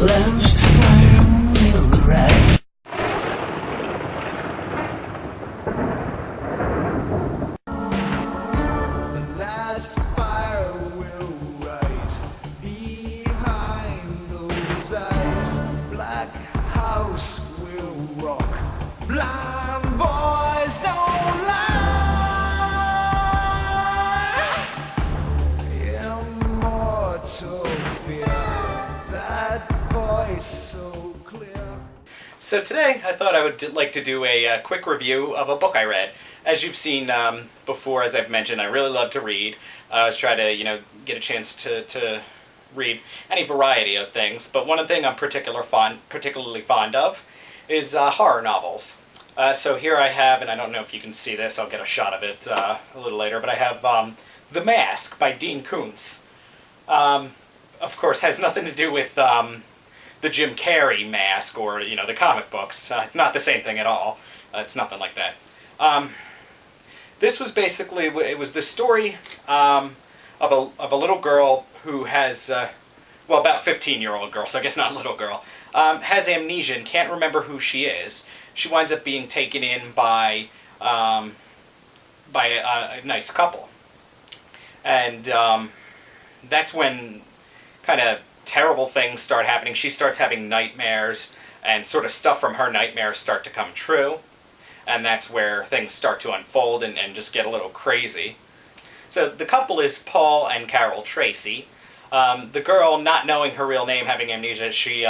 last fire will rise. The last fire will rise behind those eyes. Black house will rock. Blind boys don't lie. Immortal fear. That voice so clear. So today I thought I would like to do a quick review of a book I read. As you've seen before, as I've mentioned, I really love to read. I always try to, get a chance to read any variety of things. But one thing I'm particularly fond of is horror novels. So here I have, and I don't know if you can see this, I'll get a shot of it a little later, but I have The Mask by Dean Koontz. Of course, has nothing to do with the Jim Carrey mask or, the comic books. Not the same thing at all. It's nothing like that. This was basically, it was the story of a little girl who has, well, about 15-year-old girl, so I guess not a little girl, has amnesia and can't remember who she is. She winds up being taken in by a nice couple. And that's when kind of terrible things start happening. She starts having nightmares, and sort of stuff from her nightmares start to come true. And that's where things start to unfold and just get a little crazy. So the couple is Paul and Carol Tracy. The girl, not knowing her real name, having amnesia, she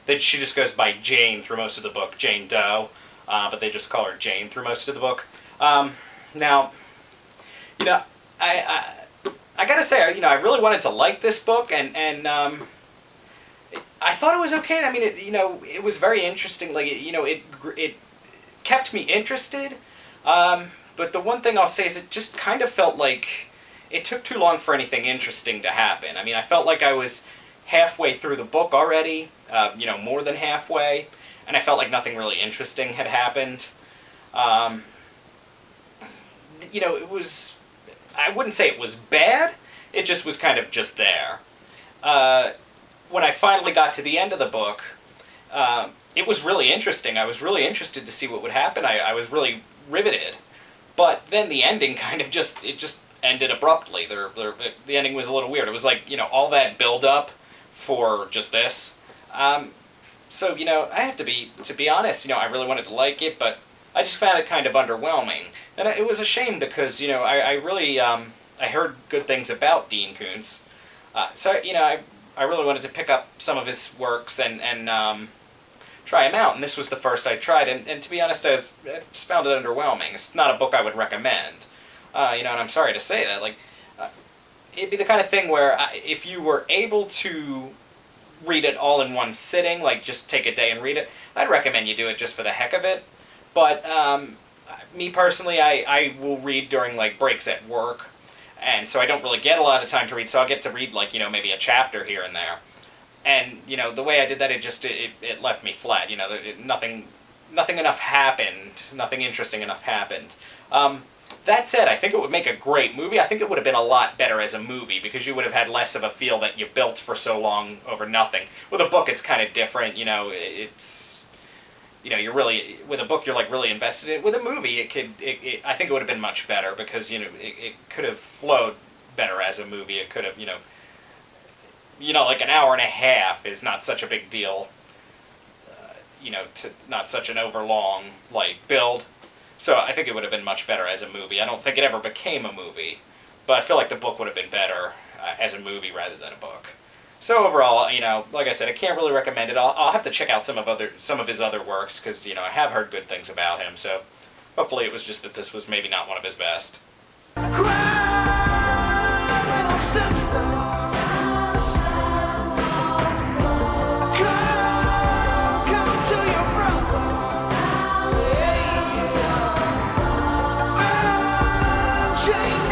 just goes by Jane through most of the book, Jane Doe, but they just call her Jane through most of the book. Now, I gotta say, I really wanted to like this book, and I thought it was okay. I mean, it was very interesting. Like, it kept me interested. But the one thing I'll say is it just kind of felt like it took too long for anything interesting to happen. I mean, I felt like I was halfway through the book already, more than halfway, and I felt like nothing really interesting had happened. It was, I wouldn't say it was bad, it just was kind of just there. When I finally got to the end of the book, it was really interesting. I was really interested to see what would happen. I was really riveted. But then the ending kind of it just ended abruptly. The ending was a little weird. It was like, all that build-up for just this. So, I have to be honest, I really wanted to like it, but I just found it kind of underwhelming. And it was a shame because, I really, I heard good things about Dean Koontz. So, I really wanted to pick up some of his works and try him out. And this was the first I tried. And to be honest, I just found it underwhelming. It's not a book I would recommend. And I'm sorry to say that. Like, it'd be the kind of thing where if you were able to read it all in one sitting, like just take a day and read it, I'd recommend you do it just for the heck of it. But me personally, I will read during like breaks at work, and so I don't really get a lot of time to read, so I'll get to read like, maybe a chapter here and there. And, the way I did that, it left me flat. Nothing enough happened, nothing interesting enough happened. That said, I think it would make a great movie. I think it would have been a lot better as a movie, because you would have had less of a feel that you built for so long over nothing. With a book, it's kind of different, it's... you're really, with a book, you're like really invested in it. With a movie, I think it would have been much better, because, it could have flowed better as a movie. It could have, like an hour and a half is not such a big deal, not such an overlong, like, build. So I think it would have been much better as a movie. I don't think it ever became a movie, but I feel like the book would have been better as a movie rather than a book. So overall, like I said, I can't really recommend it. I'll have to check out some of his other works, because, I have heard good things about him, so hopefully it was just that this was maybe not one of his best. Cry, little sister. Come to your brother. Yeah. Change